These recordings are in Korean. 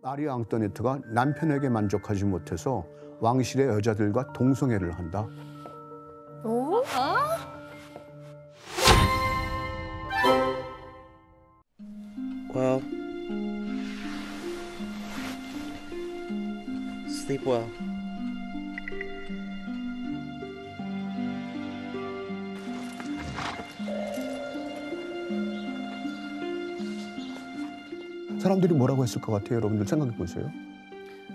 마리 앙뚜아네트가 남편에게 만족하지 못해서 왕실의 여자들과 동성애를 한다. 어? Well, sleep well. 사람들이 뭐라고 했을 것 같아요? 여러분들 생각해 보세요.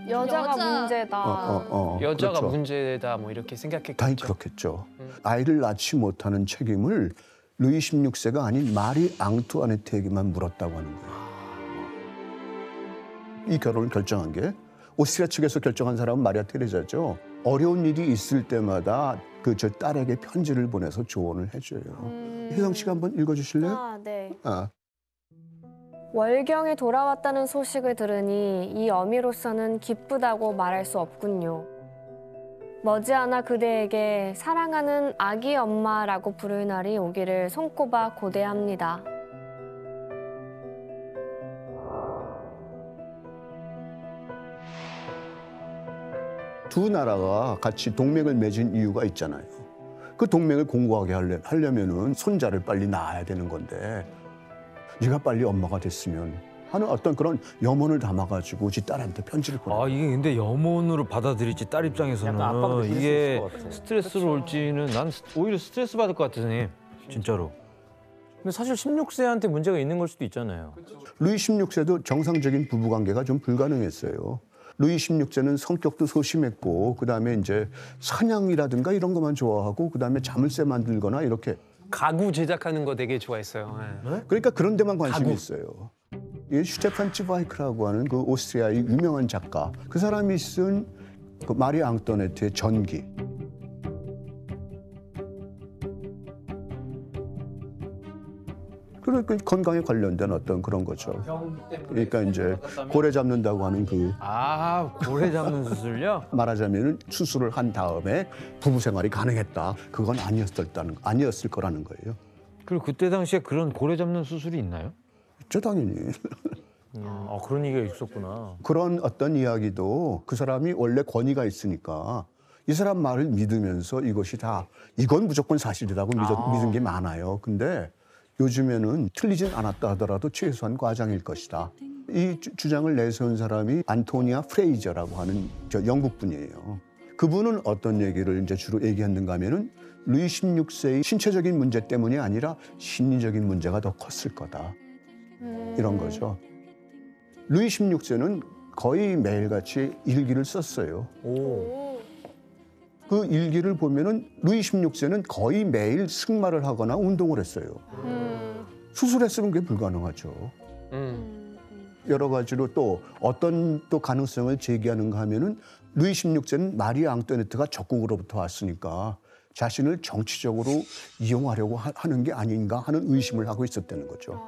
여자가 문제다. 여자가 그렇죠. 문제다 뭐 이렇게 생각했겠죠. 당연히 그렇겠죠. 아이를 낳지 못하는 책임을 루이 16세가 아닌 마리 앙투아네트에게만 물었다고 하는 거예요. 이 결혼을 결정한 게 오스트리아 측에서 결정한 사람은 마리아 테레자죠. 어려운 일이 있을 때마다 저 딸에게 편지를 보내서 조언을 해줘요. 혜성 씨가 한번 읽어주실래요? 아, 네. 아. 월경이 돌아왔다는 소식을 들으니 이 어미로서는 기쁘다고 말할 수 없군요. 머지않아 그대에게 사랑하는 아기 엄마라고 부를 날이 오기를 손꼽아 고대합니다. 두 나라가 같이 동맹을 맺은 이유가 있잖아요. 그 동맹을 공고하게 하려면은 손자를 빨리 낳아야 되는 건데 네가 빨리 엄마가 됐으면 하는 어떤 그런 염원을 담아가지고 지 딸한테 편지를 보내. 아 이게 근데 염원으로 받아들일지 딸 입장에서는 이게 스트레스로 올지는 난 오히려 스트레스 받을 것 같아 선생님. 진짜로. 근데 사실 16세한테 문제가 있는 걸 수도 있잖아요. 루이 16세도 정상적인 부부관계가 좀 불가능했어요. 루이 16세는 성격도 소심했고 그다음에 이제 사냥이라든가 이런 것만 좋아하고 그다음에 자물쇠 만들거나 이렇게 가구 제작하는 거 되게 좋아했어요. 네. 그러니까 그런 데만 관심이 있어요. 이 슈테판 츠바이크라고 하는 그 오스트리아의 유명한 작가, 그 사람이 쓴 그 마리 앙뚜아네트의 전기. 그러니까 건강에 관련된 어떤 그런 거죠. 그러니까 이제 고래 잡는다고 하는 그 아 고래 잡는 수술요? 말하자면 수술을 한 다음에 부부 생활이 가능했다. 그건 아니었을 거라는 거예요. 그리고 그때 당시에 그런 고래 잡는 수술이 있나요? 있죠, 당연히. 그런 얘기가 있었구나. 그런 어떤 이야기도 그 사람이 원래 권위가 있으니까 이 사람 말을 믿으면서 이건 무조건 사실이라고 믿은 게 많아요. 근데 요즘에는 틀리진 않았다 하더라도 최소한 과장일 것이다. 이 주장을 내세운 사람이 안토니아 프레이저라고 하는 영국 분이에요. 그분은 어떤 얘기를 이제 주로 얘기했는가 하면은 루이 16세의 신체적인 문제 때문이 아니라 심리적인 문제가 더 컸을 거다. 이런 거죠. 루이 16세는 거의 매일같이 일기를 썼어요. 그 일기를 보면은 루이 16세는 거의 매일 승마를 하거나 운동을 했어요. 수술했으면 그게 불가능하죠. 여러 가지로 또 어떤 또 가능성을 제기하는가 하면은 루이 16세는 마리 앙뚜아네트가 적국으로부터 왔으니까 자신을 정치적으로 이용하려고 하는 게 아닌가 하는 의심을 하고 있었다는 거죠.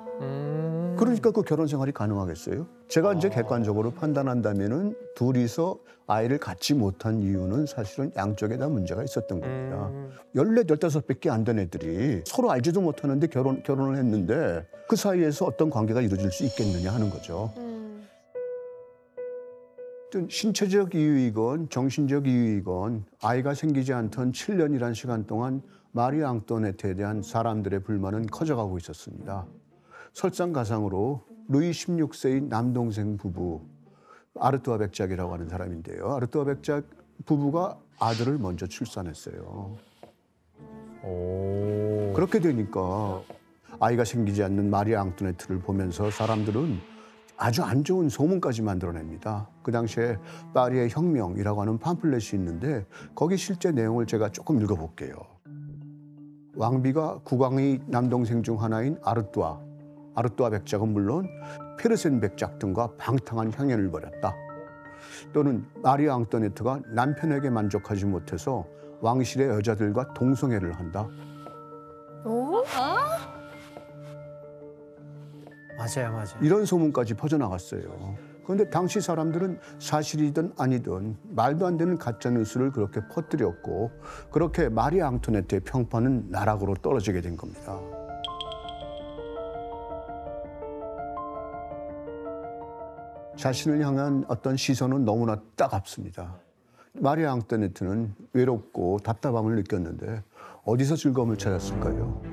그러니까 그 결혼 생활이 가능하겠어요? 제가 이제 객관적으로 판단한다면은 둘이서 아이를 갖지 못한 이유는 사실은 양쪽에 다 문제가 있었던 겁니다. 14, 15밖에 안 된 애들이 서로 알지도 못하는데 결혼을 했는데 그 사이에서 어떤 관계가 이루어질 수 있겠느냐 하는 거죠. 신체적 이유이건 정신적 이유이건 아이가 생기지 않던 7년이란 시간 동안 마리 앙뚜아네트에 대한 사람들의 불만은 커져가고 있었습니다. 설상가상으로 루이 16세의 남동생 부부 아르뚜아 백작이라고 하는 사람인데요. 아르뚜아 백작 부부가 아들을 먼저 출산했어요. 그렇게 되니까 아이가 생기지 않는 마리 앙뚜아네트를 보면서 사람들은 아주 안 좋은 소문까지 만들어냅니다. 그 당시에 파리의 혁명이라고 하는 팜플렛이 있는데 거기 실제 내용을 제가 조금 읽어볼게요. 왕비가 국왕의 남동생 중 하나인 아르뚜아 백작은 물론 페르센 백작 등과 방탕한 향연을 벌였다. 또는 마리 앙뚜아네트가 남편에게 만족하지 못해서 왕실의 여자들과 동성애를 한다. 맞아요. 이런 소문까지 퍼져나갔어요. 그런데 당시 사람들은 사실이든 아니든 말도 안 되는 가짜뉴스를 그렇게 퍼뜨렸고 그렇게 마리 앙투네트의 평판은 나락으로 떨어지게 된 겁니다. 자신을 향한 어떤 시선은 너무나 따갑습니다. 마리 앙토네트는 외롭고 답답함을 느꼈는데 어디서 즐거움을 찾았을까요?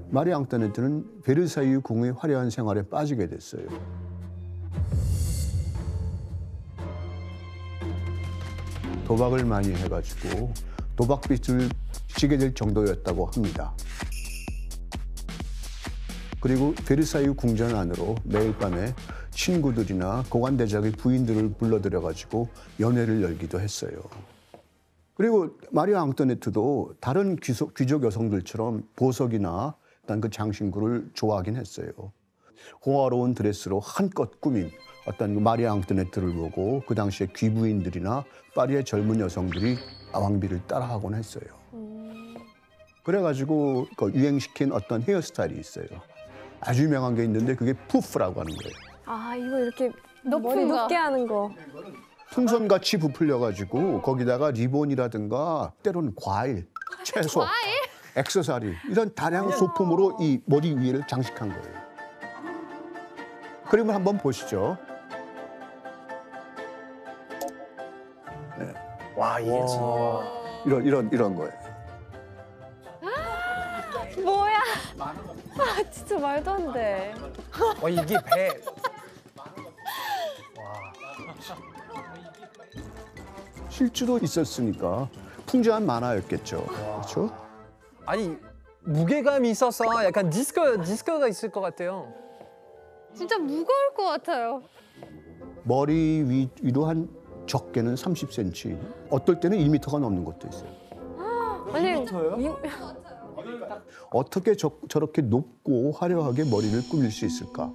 마리 앙토네트는 베르사유 궁의 화려한 생활에 빠지게 됐어요. 도박을 많이 해가지고 도박빚을 지게 될 정도였다고 합니다. 그리고 베르사유 궁전 안으로 매일 밤에 친구들이나 고관대작의 부인들을 불러들여가지고 연회를 열기도 했어요. 그리고 마리 앙토네트도 다른 귀족 여성들처럼 보석이나 어떤 그 장신구를 좋아하긴 했어요. 호화로운 드레스로 한껏 꾸민 어떤 마리 앙토네트를 보고 그 당시에 귀부인들이나 파리의 젊은 여성들이 왕비를 따라하곤 했어요. 그래가지고 그 유행시킨 어떤 헤어스타일이 있어요. 아주 유명한 게 있는데 그게 푸프라고 하는 거예요. 아, 이거 이렇게 높은 머리 거. 높게 하는 거. 풍선같이 부풀려가지고 거기다가 리본이라든가 때로는 과일, 채소, 액세서리 이런 다양한 소품으로 이 머리 위를 장식한 거예요. 그림을 한번 보시죠. 와 이게 진짜. 이런 거예요. 뭐야? 아, 진짜 말도 안 돼. 와 이게 배. 실주도 있었으니까 풍부한 만화였겠죠. 그렇죠? 아니 무게감이 있어서 약간 디스크가 있을 것 같아요. 진짜 무거울 것 같아요. 머리 위로 한 적게는 30cm, 어떨 때는 1m가 넘는 것도 있어요. 아니, 어떻게 저렇게 높고 화려하게 머리를 꾸밀 수 있을까?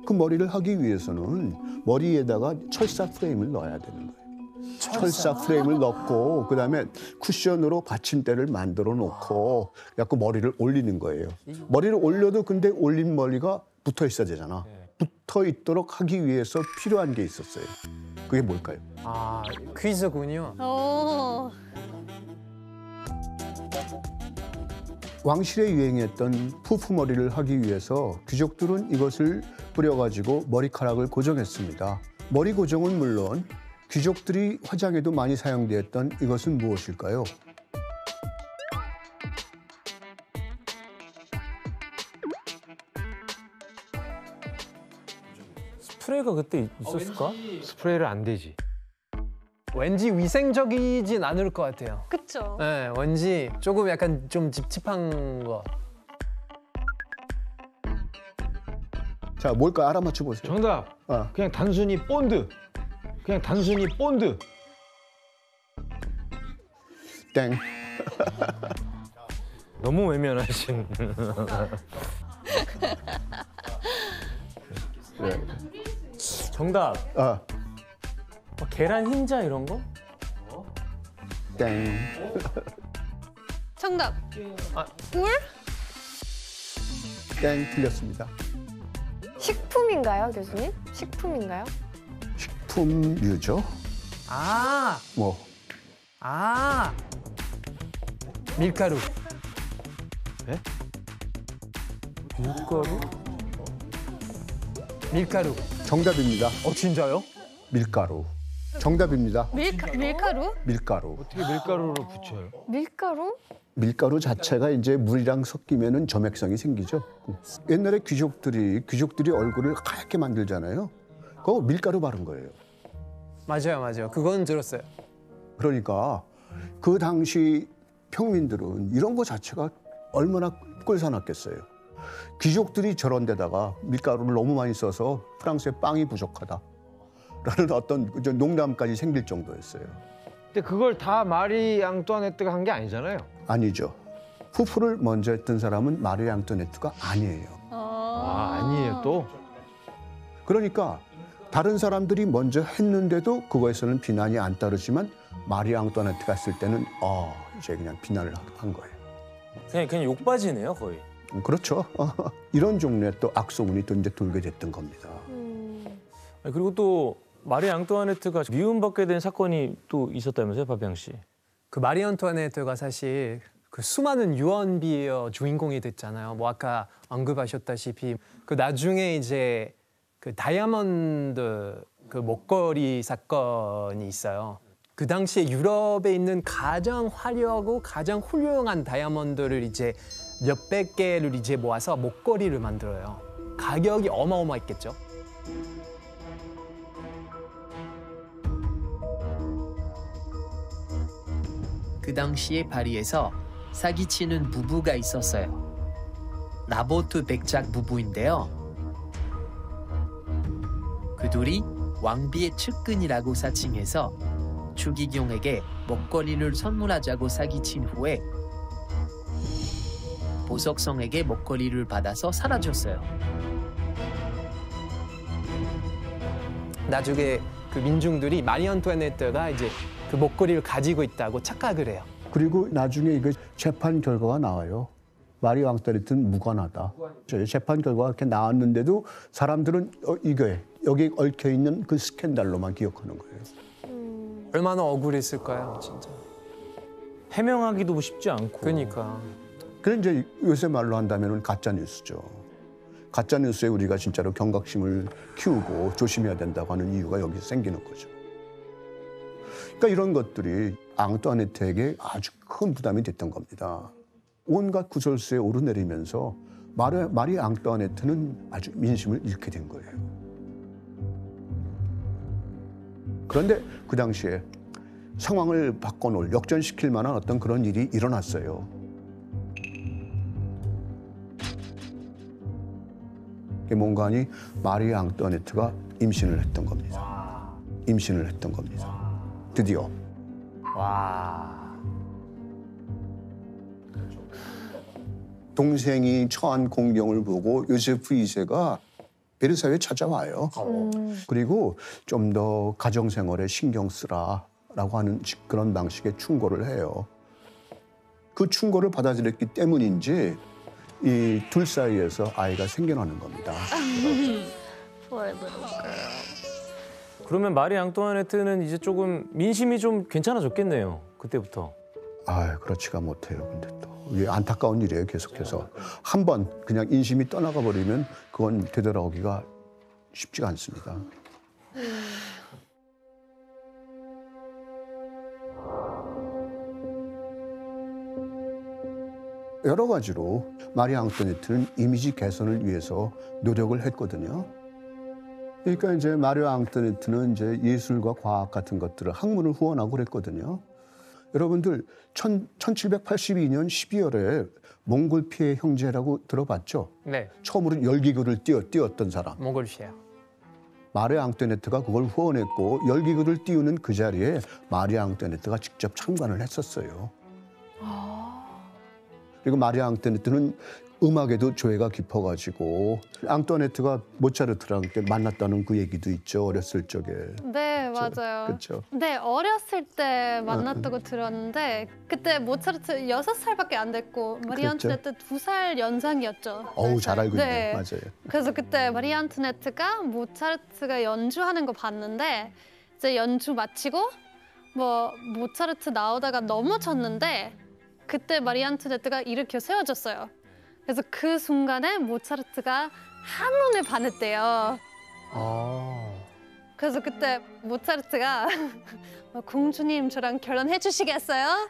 그 머리를 하기 위해서는 머리에다가 철사 프레임을 넣어야 되는 거예요. 철사 프레임을 넣고 그다음에 쿠션으로 받침대를 만들어 놓고 그래갖고 머리를 올리는 거예요. 머리를 올려도 근데 올린 머리가 붙어 있어야 되잖아. 붙어 있도록 하기 위해서 필요한 게 있었어요. 그게 뭘까요? 아 퀴즈군요. 왕실에 유행했던 푸프 머리를 하기 위해서 귀족들은 이것을 뿌려가지고 머리카락을 고정했습니다. 머리 고정은 물론 귀족들이 화장에도 많이 사용되었던 이것은 무엇일까요? 스프레이가 그때 있었을까? 스프레이를 안 되지. 왠지 위생적이진 않을 것 같아요. 그쵸. 네, 왠지 조금 약간 좀 찝찝한 거. 자, 뭘까 알아맞혀 보세요. 정답. 그냥 단순히 본드. 그냥 단순히 본드. 땡. 너무 외면하신. 네. 정답. 계란 흰자 이런 거? 땡. 정답. 꿀? 땡 틀렸습니다. 식품인가요, 교수님? 식품인가요? 식품류죠. 아, 뭐 아, 밀가루. 밀가루? 밀가루. 정답입니다. 진짜요? 밀가루. 정답입니다. 밀가루? 밀가루. 어떻게 밀가루를 붙여요? 밀가루? 밀가루 자체가 이제 물이랑 섞이면은 점액성이 생기죠. 옛날에 귀족들이 얼굴을 하얗게 만들잖아요. 그거 밀가루 바른 거예요. 맞아요. 그건 들었어요. 그러니까 그 당시 평민들은 이런 거 자체가 얼마나 꼴사납겠어요. 귀족들이 저런 데다가 밀가루를 너무 많이 써서 프랑스에 빵이 부족하다라는 어떤 농담까지 생길 정도였어요. 근데 그걸 다 마리 앙뚜아네트가 한 게 아니잖아요. 아니죠. 푸프를 먼저 했던 사람은 마리 앙뚜아네트가 아니에요. 아니에요 또. 그러니까 다른 사람들이 먼저 했는데도 그거에서는 비난이 안 따르지만 마리 앙뚜아네트가 했을 때는 이제 그냥 비난을 한 거예요. 그냥 욕바지네요 거의. 그렇죠. 이런 종류의 또 악소문이 또 이제 돌게 됐던 겁니다. 아니, 그리고 또 마리 앙뚜아네트가 미움받게 된 사건이 또 있었다면서요, 파비앙 씨? 그 마리 앙투아네트가 사실 그 수많은 유언비어 주인공이 됐잖아요. 뭐 아까 언급하셨다시피 그 나중에 이제 그 다이아몬드 그 목걸이 사건이 있어요. 그 당시에 유럽에 있는 가장 화려하고 가장 훌륭한 다이아몬드를 이제 몇백 개를 이제 모아서 목걸이를 만들어요. 가격이 어마어마했겠죠. 그 당시에 파리에서 사기치는 부부가 있었어요. 라보트 백작 부부인데요. 그 둘이 왕비의 측근이라고 사칭해서 추기경에게 먹거리를 선물하자고 사기친 후에 보석성에게 먹거리를 받아서 사라졌어요. 나중에 그 민중들이 마리 안투아네트가 이제 그 목걸이를 가지고 있다고 착각을 해요. 그리고 나중에 이거 재판 결과가 나와요. 마리 앙투아네트는 무관하다. 재판 결과가 이렇게 나왔는데도 사람들은 이게 여기 얽혀 있는 그 스캔들로만 기억하는 거예요. 얼마나 억울했을까요, 진짜. 해명하기도 쉽지 않고. 그러니까. 그래 이제 요새 말로 한다면은 가짜 뉴스죠. 가짜 뉴스에 우리가 진짜로 경각심을 키우고 조심해야 된다고 하는 이유가 여기서 생기는 거죠. 그러니까 이런 것들이 앙투아네트에게 아주 큰 부담이 됐던 겁니다. 온갖 구설수에 오르내리면서 마리 앙투아네트는 아주 민심을 잃게 된 거예요. 그런데 그 당시에 상황을 바꿔놓을, 역전시킬 만한 어떤 그런 일이 일어났어요. 뭔가 하니 마리 앙투아네트가 임신을 했던 겁니다. 임신을 했던 겁니다. 드디어. 와. 동생이 처한 공경을 보고 요세프 2세가 베르사유에 찾아와요. 그리고 좀 더 가정생활에 신경 쓰라라고 하는 그런 방식의 충고를 해요. 그 충고를 받아들였기 때문인지 이 둘 사이에서 아이가 생겨나는 겁니다. 그러면 마리 앙투아네트는 이제 조금 민심이 좀 괜찮아졌겠네요. 그때부터. 아, 그렇지가 못해요. 근데 또 이게 안타까운 일이에요. 계속해서 한 번 그냥 인심이 떠나가 버리면 그건 되돌아오기가 쉽지가 않습니다. 여러 가지로 마리 앙투아네트는 이미지 개선을 위해서 노력을 했거든요. 그러니까 이제 마리 앙투아네트는 이제 예술과 과학 같은 것들을 학문을 후원하고 그랬거든요. 여러분들 1782년 12월에 몽골 피해 형제라고 들어봤죠? 네. 처음으로 열기구를 띄웠던 사람. 몽골시아. 마리 앙투아네트가 그걸 후원했고 열기구를 띄우는 그 자리에 마리 앙투아네트가 직접 참관을 했었어요. 그리고 마리 앙투아네트는 음악에도 조예가 깊어가지고 앙투아네트가 모차르트랑 만났다는 그 얘기도 있죠. 어렸을 적에. 네, 맞아요. 그렇죠. 네, 어렸을 때 만났다고 들었는데 그때 모차르트 6살밖에 안 됐고 마리 그렇죠. 안투네트 2살 연상이었죠. 어우, 잘 알고 있네. 네. 맞아요. 그래서 그때 마리 안투네트가 모차르트가 연주하는 거 봤는데 이제 연주 마치고 뭐 모차르트 나오다가 넘어졌는데 그때 마리 안투네트가 일으켜 세워줬어요. 그래서 그 순간에 모차르트가 한눈에 반했대요. 그래서 그때 모차르트가 공주님 저랑 결혼해 주시겠어요?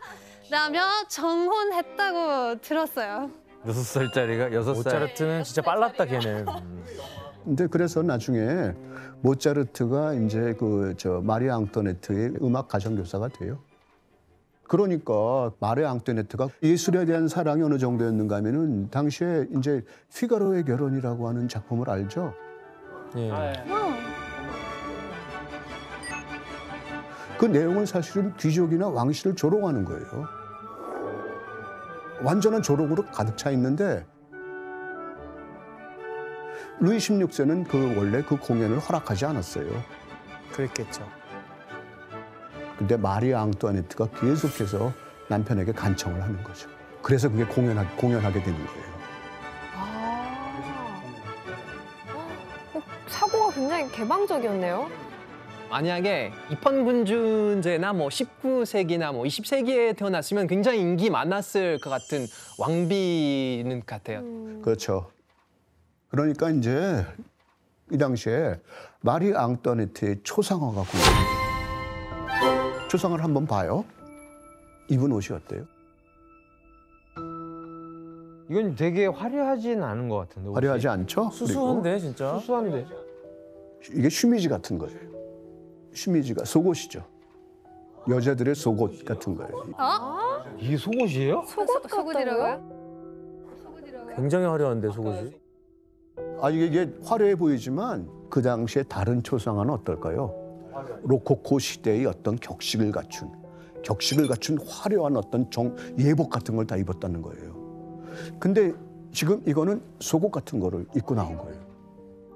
라며 정혼했다고 들었어요. 6살짜리가 6살. 모차르트는 진짜 빨랐다 걔는. 근데 그래서 나중에 모차르트가 이제 마리 앙투아네트의 음악 가정교사가 돼요. 그러니까 마리 앙투아네트가 예술에 대한 사랑이 어느 정도였는가 하면은 당시에 이제 피가로의 결혼이라고 하는 작품을 알죠? 예. 그 내용은 사실은 귀족이나 왕실을 조롱하는 거예요. 완전한 조롱으로 가득 차 있는데 루이 16세는 원래 그 공연을 허락하지 않았어요. 그랬겠죠. 근데 마리 앙투아네트가 계속해서 남편에게 간청을 하는 거죠. 그래서 그게 공연하게 되는 거예요. 사고가 굉장히 개방적이었네요. 만약에 입헌군주제나 뭐 19세기나 뭐 20세기에 태어났으면 굉장히 인기 많았을 것 같은 왕비는 같아요. 그렇죠. 그러니까 이제 이 당시에 마리 앙뚜아네트의 초상화가 궁금해요. 초상화를 한번 봐요. 입은 옷이 어때요? 이건 되게 화려하진 않은 것 같은데. 옷이. 화려하지 않죠? 수수한데 진짜. 수수한데. 그리고 이게 쉬미지 같은 거예요. 쉬미지가 속옷이죠. 여자들의 속옷 같은 거예요. 이게 속옷이에요? 속옷이라고요? 굉장히 화려한데 속옷이. 아 이게 화려해 보이지만 그 당시에 다른 초상화는 어떨까요? 로코코 시대의 어떤 격식을 갖춘 화려한 어떤 예복 같은 걸 다 입었다는 거예요. 근데 지금 이거는 속옷 같은 거를 입고 나온 거예요.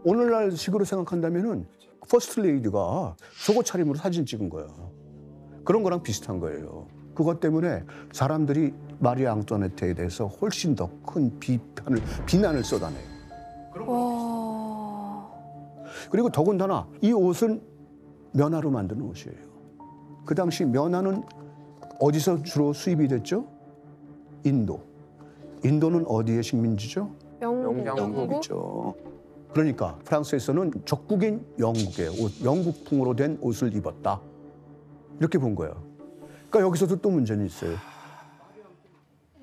오늘날 식으로 생각한다면은 퍼스트 레이디가 속옷 차림으로 사진 찍은 거야. 그런 거랑 비슷한 거예요. 그것 때문에 사람들이 마리 앙뚜아네트에 대해서 훨씬 더 큰 비난을 쏟아내요. 그리고 더군다나 이 옷은 면화로 만드는 옷이에요. 그 당시 면화는 어디서 주로 수입이 됐죠? 인도는 어디의 식민지죠? 영국이죠. 그러니까 프랑스에서는 적국인 영국풍으로 된 옷을 입었다. 이렇게 본 거예요. 그러니까 여기서도 또 문제는 있어요.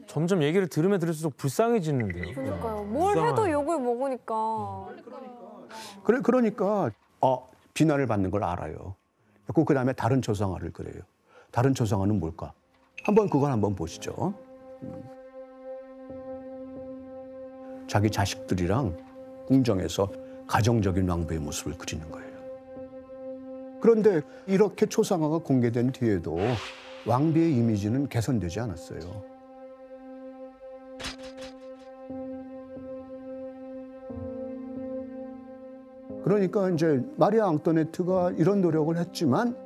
점점 얘기를 들으면 들을수록 불쌍해지는데요. 그러니까요. 뭘 해도 욕을 먹으니까. 그러니까 비난을 받는 걸 알아요. 그 다음에 다른 초상화를 그려요. 다른 초상화는 뭘까? 그걸 한번 보시죠. 자기 자식들이랑 궁정에서 가정적인 왕비의 모습을 그리는 거예요. 그런데 이렇게 초상화가 공개된 뒤에도 왕비의 이미지는 개선되지 않았어요. 그러니까 이제 마리 앙뚜아네트가 이런 노력을 했지만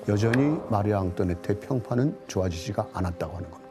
여전히 마리 앙뚜아네트의 평판은 좋아지지가 않았다고 하는 겁니다.